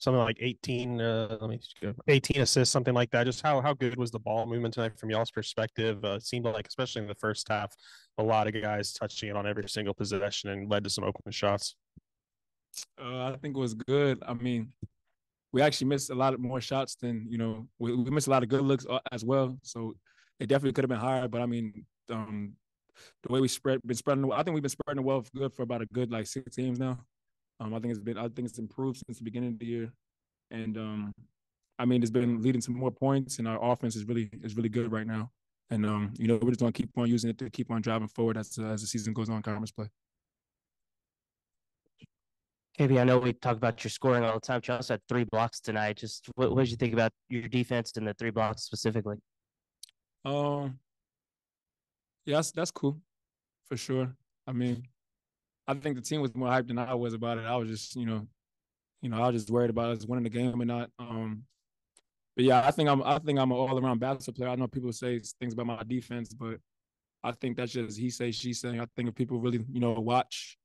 something like 18. Let me just go 18 assists, something like that. Just how good was the ball movement tonight from y'all's perspective? It seemed like, especially in the first half, a lot of guys touching it on every single possession and led to some open shots. I think it was good. I mean, we actually missed a lot more shots than we missed a lot of good looks as well. So it definitely could have been higher. But I mean, the way been spreading, I think we've been spreading the wealth good for about a good like 6 games now. I think it's improved since the beginning of the year, and I mean, it's been leading to more points, and our offense is really good right now. And we're just gonna keep on using it to keep on driving forward as the season goes on, conference play. KB, I know we talk about your scoring all the time. You also had 3 blocks tonight. Just what did you think about your defense and the 3 blocks specifically? Um, yeah, that's cool for sure. I mean, I think the team was more hyped than I was about it. I was just, I was just worried about us winning the game or not. But yeah, I think I'm an all around basketball player. I know people say things about my defense, but I think that's just he say she say. I think if people really, watch,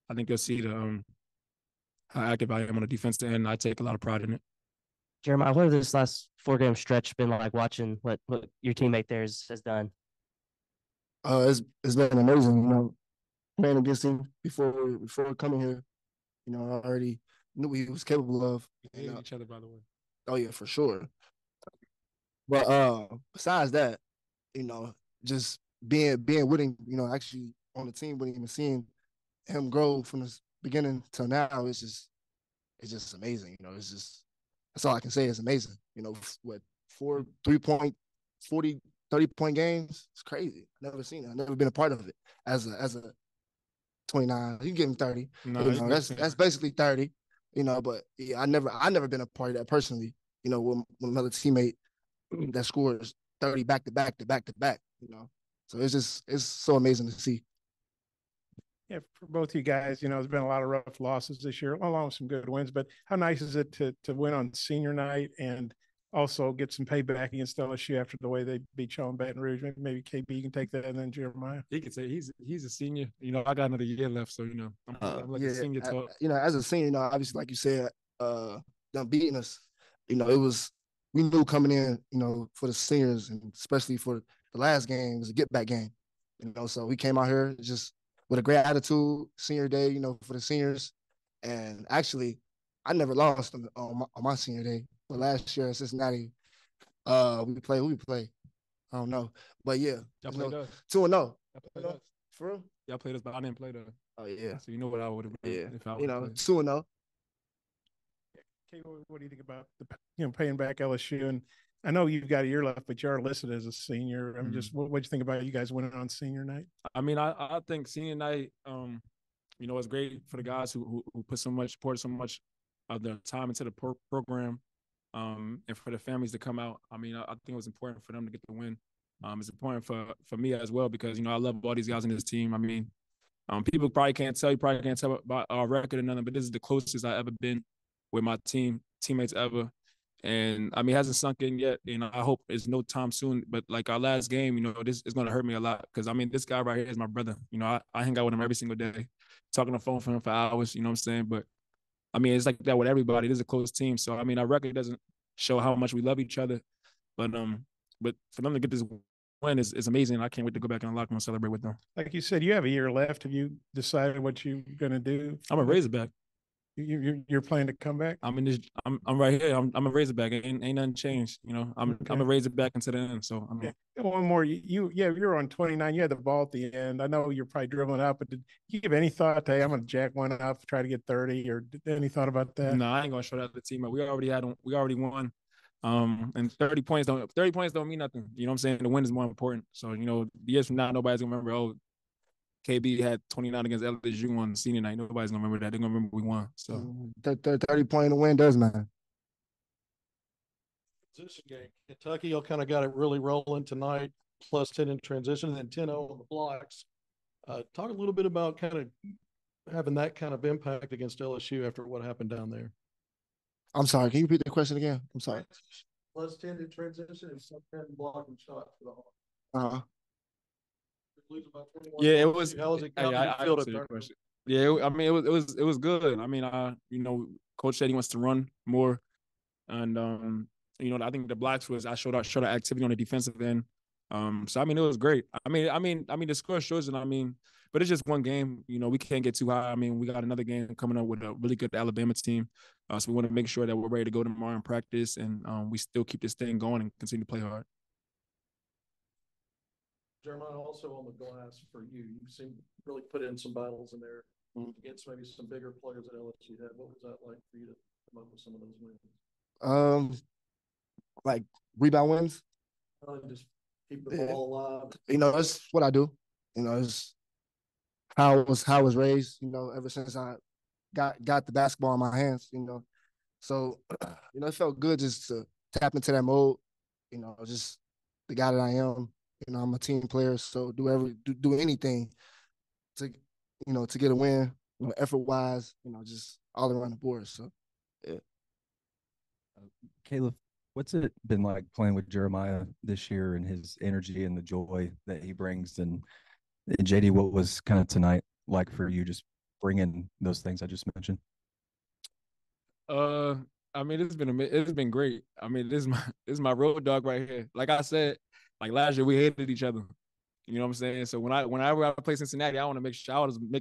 I think you'll see how active I am on the defensive end. I take a lot of pride in it. Jeremiah, what have this last 4 game stretch been like watching what your teammate there has done? It's been amazing, playing against him before coming here. I already knew what he was capable of. We hated each other, by the way. Oh yeah, for sure. But besides that, you know, just being with him, actually on the team with him and seeing him grow from the beginning till now, it's just amazing. It's just that's all I can say. It's amazing. What 4 3 point 40 30 point games? It's crazy. I've never seen it. I've never been a part of it as a 29. You give him 30. No, that's basically 30. But yeah, I never been a part of that personally. With another teammate that scores 30 back to back to back to back. So it's so amazing to see. Yeah, for both you guys, there's been a lot of rough losses this year, along with some good wins. But how nice is it to win on senior night and also get some payback against LSU after the way they beat y'all in Baton Rouge? Maybe KB can take that, and then Jeremiah. He could say he's a senior. I got another year left, so I'm like a senior talk. As a senior, obviously, like you said, them beating us, it was we knew coming in, for the seniors and especially for the last game, it was a get back game. So we came out here just with a great attitude, senior day, for the seniors. And actually, I never lost on my senior day. But last year in Cincinnati, we played. Who we play? I don't know. But yeah, y'all played us. 2-0. For real? Y'all played us, but I didn't play that. Oh yeah. So you know what I would have been if I would 2-0. Okay, what do you think about paying back LSU? And I know you've got a year left, but you are listed as a senior. I mean, just what do you think about you guys winning on senior night? I mean, I think senior night, it's great for the guys who put so much of their time into the program, and for the families to come out. I mean, I think it was important for them to get the win. It's important for me as well because I love all these guys in this team. I mean, people probably can't tell about our record or nothing, but this is the closest I've ever been with my teammates ever. And I mean, it hasn't sunk in yet. I hope it's no time soon. But like our last game, this is going to hurt me a lot because I mean, this guy right here is my brother. I hang out with him every single day, talking on the phone for him for hours. You know what I'm saying? But I mean, it's like that with everybody. This is a close team. So I mean, our record doesn't show how much we love each other. But for them to get this win is amazing. I can't wait to go back in the locker room and celebrate with them. Like you said, you have a year left. Have you decided what you're going to do? I'm a Razorback. You're planning to come back? I'm right here. I'm a Razorback. Ain't nothing changed. I'm a Razorback into the end. So yeah. One more. You're on 29. You had the ball at the end. I know you're probably dribbling up, but did you give any thought to, hey, I'm gonna jack one up, try to get 30, or any thought about that? No, I ain't gonna show that to the team. We already won. And 30 points don't mean nothing. You know what I'm saying? The win is more important. So, years from now, nobody's gonna remember, KB had 29 against LSU on senior night. Nobody's gonna remember that. They're gonna remember we won. So 30-point win does matter. Position game. Kentucky, y'all kind of got it really rolling tonight, plus 10 in transition, and then 10-0 on the blocks. Talk a little bit about kind of having that kind of impact against LSU after what happened down there. I'm sorry. Can you repeat the question again? I'm sorry. Plus 10 in transition and some 10 blocking shots for the Hawks. Uh-huh. Yeah, it was. How was it? Yeah, I feel the question. Yeah, I mean, it was good. I mean, Coach said he wants to run more, and I think the blocks was I showed our activity on the defensive end. So I mean, it was great. I mean, the score shows it. I mean, but it's just one game. We can't get too high. I mean, we got another game coming up with a really good Alabama team. So we want to make sure that we're ready to go tomorrow in practice, and we still keep this thing going and continue to play hard. Jeremiah, also on the glass for you, you seem really put in some battles in there against maybe some bigger players that LSU had. What was that like for you to come up with some of those wins? Like rebound wins. Just keep the ball alive. That's what I do. It's how I was raised. Ever since I got the basketball in my hands. So it felt good just to tap into that mode. Just the guy that I am. I'm a team player, so do anything to to get a win. Effort wise, just all around the board. So yeah. Khalif, what's it been like playing with Jeremiah this year and his energy and the joy that he brings? And JD, what was kind of tonight like for you, just bringing those things I just mentioned? I mean, it's been great. I mean, this is my road dog right here. Like I said, like last year we hated each other. You know what I'm saying? So whenever I play Cincinnati, I want to make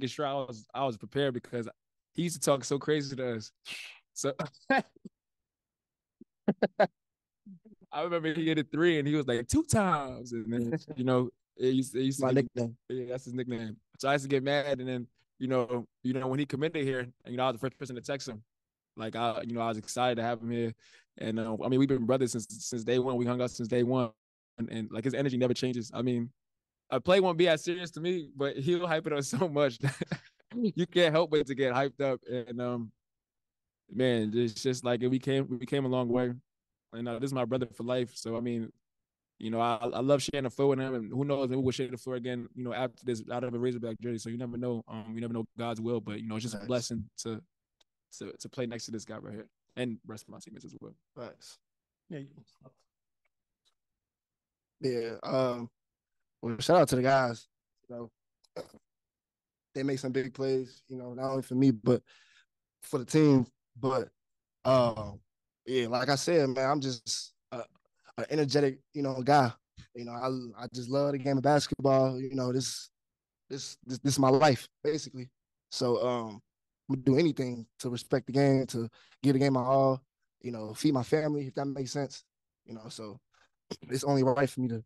sure I was prepared because he used to talk so crazy to us. So I remember he hit a 3 and he was like 2 times, and then it used to my nickname. Yeah, that's his nickname. So I used to get mad, and then when he committed here, and I was the first person to text him. Like I was excited to have him here, and I mean we've been brothers since day one. We hung out since day one, and like his energy never changes. I mean, a play won't be as serious to me, but he'll hype it up so much that you can't help but to get hyped up. And man, it's just like we came a long way, and this is my brother for life. So I mean, I love sharing the floor with him, and who knows, maybe we'll share the floor again, after this out of a Razorback jersey. So you never know, God's will, but it's just a blessing to play next to this guy right here and rest of my teammates as well. Thanks. Yeah. Yeah. Well, shout out to the guys. They make some big plays. Not only for me but for the team. But yeah, like I said, man, I'm just an energetic, guy. I just love the game of basketball. This is my life basically. So I'm gonna do anything to respect the game, to give the game my all. Feed my family, if that makes sense. So it's only right for me to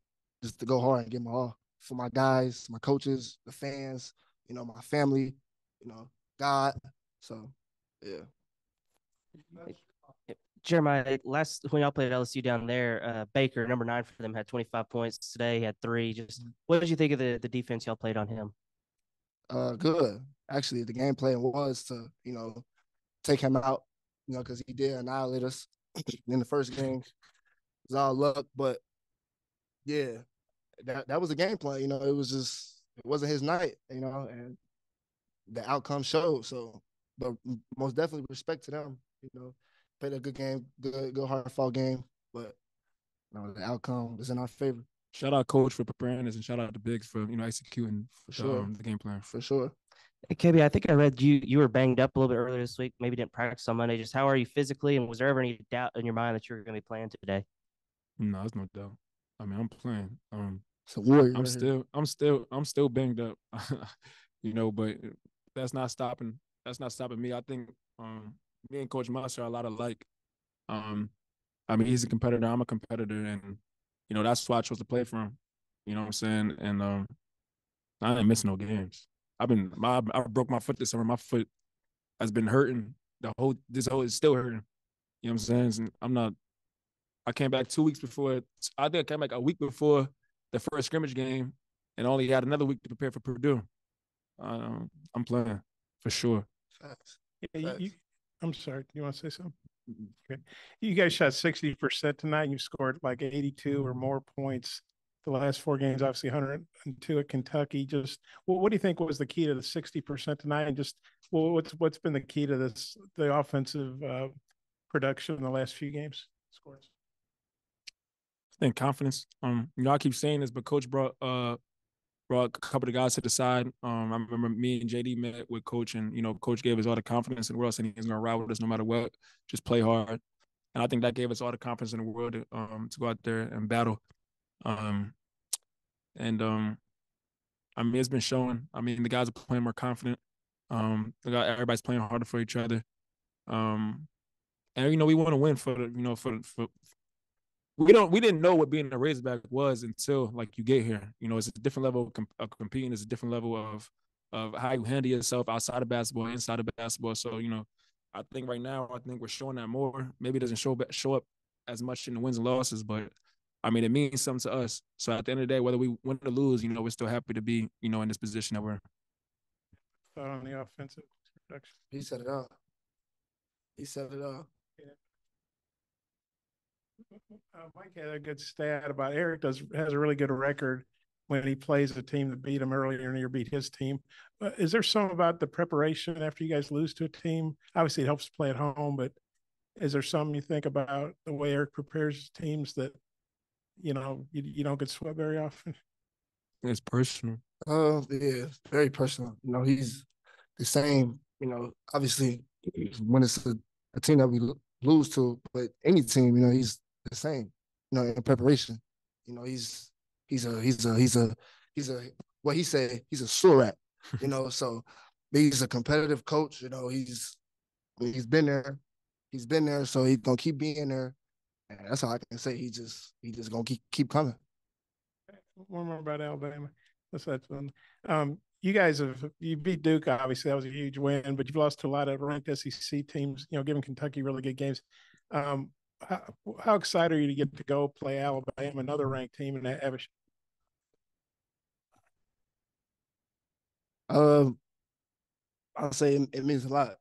go hard and give my all for my guys, my coaches, the fans, my family, God. So yeah. Jeremiah, when y'all played LSU down there, Baker, number 9 for them, had 25 points today. He had 3. Just what did you think of the defense y'all played on him? Good. Actually, the game plan was to take him out, because he did annihilate us in the first game. It was all luck, but yeah, that was the game plan. It wasn't his night, and the outcome showed. So, but most definitely respect to them. Played a good game, good hard fought game, but the outcome is in our favor. Shout out Coach for preparing us, and shout out to Biggs for executing the game plan. For sure. Hey, KB, I think I read you were banged up a little bit earlier this week. Maybe didn't practice on Monday. Just how are you physically, and was there ever any doubt in your mind that you were going to be playing today? No, there's no doubt. I mean, I'm playing. It's a warrior. I'm still banged up. But that's not stopping me. I think me and Coach Moss are a lot alike. I mean, he's a competitor. I'm a competitor, and that's why I chose to play for him. You know what I'm saying? And I ain't missing no games. I broke my foot this summer. My foot has been hurting. It's still hurting. You know what I'm saying? And I came back 2 weeks before. I think I came back a week before the first scrimmage game, and only had another week to prepare for Purdue. I'm playing for sure. Facts. Yeah, I'm sorry. You want to say something? Okay. You guys shot 60% tonight, and you scored like 82 or more points the last 4 games. Obviously, 102 at Kentucky. Just what do you think was the key to the 60% tonight? And just what's been the key to the offensive production in the last few games? Scores. I think confidence. I keep saying this, but Coach brought brought a couple of guys to the side. I remember me and JD met with Coach, and Coach gave us all the confidence in the world, saying he's gonna ride with us no matter what. Just play hard, and I think that gave us all the confidence in the world to go out there and battle. I mean, it's been showing. I mean, the guys are playing more confident. Everybody's playing harder for each other. And we want to win for the for we didn't know what being a Razorback was until like you get here. It's a different level of competing. It's a different level of how you handle yourself outside of basketball, inside of basketball. So I think right now we're showing that more. Maybe it doesn't show up as much in the wins and losses, but I mean it means something to us. So at the end of the day, whether we win or lose, we're still happy to be in this position that we're in. Thought on the offensive production. He said it all. He said it all. Mike had a good stat about Eric has a really good record when he plays a team that beat him earlier in the year, beat his team. Is there something about the preparation after you guys lose to a team? Obviously, it helps to play at home, but is there something you think about the way Eric prepares teams that you don't get swept very often? It's personal. Yeah, very personal. He's the same. Obviously, when it's a team that we lose to, but any team, he's the same. In preparation, he's a what he said. He's a sore at. So he's a competitive coach. He's been there. He's been there, so he's gonna keep being there. And that's all I can say. He just gonna keep coming. One more about Alabama. That's that fun. You guys you beat Duke, obviously that was a huge win, but you've lost to a lot of ranked SEC teams, giving Kentucky really good games. How excited are you to get to go play Alabama, another ranked team in that Avish? I'll say it means a lot.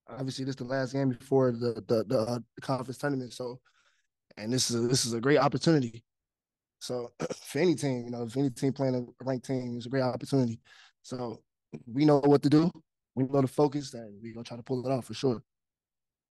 Obviously this is the last game before the conference tournament, so and this is a great opportunity. So for any team, if any team playing a ranked team, it's a great opportunity. So we know what to do. We know the focus, and we're gonna try to pull it off for sure.